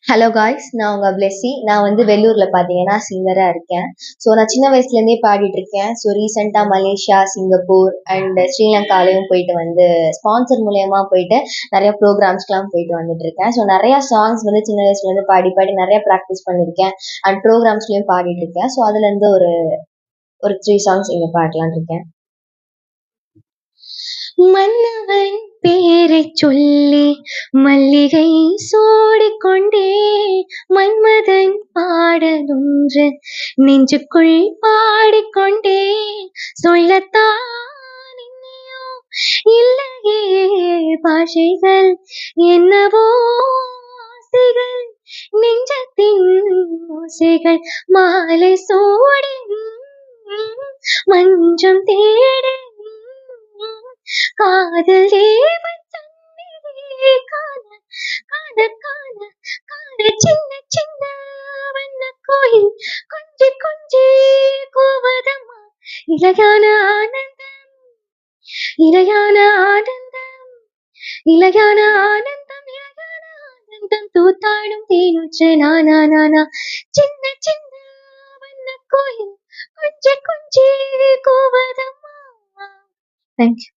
Hello guys, நான் உங்க பிளெஸ்ஸி. நான் வந்து வெள்ளூர்ல பார்த்தீங்கன்னா சிங்கரா இருக்கேன். ஸோ நான் சின்ன வயசுலேருந்தே பாடிட்டு இருக்கேன். ஸோ ரீசெண்டாக மலேசியா, சிங்கப்பூர் அண்ட் ஸ்ரீலங்காலையும் போயிட்டு வந்து ஸ்பான்சர் மூலயமா போயிட்டு நிறைய ப்ரோக்ராம்ஸ்க்குலாம் போயிட்டு வந்துட்டு இருக்கேன். ஸோ நிறையா சாங்ஸ் வந்து சின்ன வயசுலேருந்து பாடி பாடி நிறைய ப்ராக்டிஸ் பண்ணியிருக்கேன் அண்ட் ப்ரோக்ராம்ஸ்லையும் பாடிட்டு இருக்கேன். ஸோ அதுலேருந்து ஒரு ஒரு 3 சாங்ஸ் இங்கே பாடலான்னு இருக்கேன். மன்னவன் பேரைச் சொல்லி மல்லிகை சூடிக்கொண்டே மன்மதன் பாடலொன்று நெஞ்சுக்குள் பாடிக்கொண்டே சொல்லத்தான் இன்னியோ இல்லையே பாஷைகள் என்னவோ ஆசைகள் நெஞ்சத்தின் ஓசைகள் மாலை சூடி மஞ்சம் தேடி காதல் தேவன் சந்நிதியே காண காண காண காண சின்ன சின்ன வண்ண கோயில் கொஞ்சி கொஞ்சி கோவதம்மா இளையான ஆனந்தம் இளையான ஆனந்தம் இளையான ஆனந்தம் இளையான ஆனந்தம் தூத்தாடும் தேனுச்ச நானா நானா சின்ன சின்ன வண்ண கோயில் கொஞ்சி கொஞ்சி கோவதம்மா. தேங்க்யூ.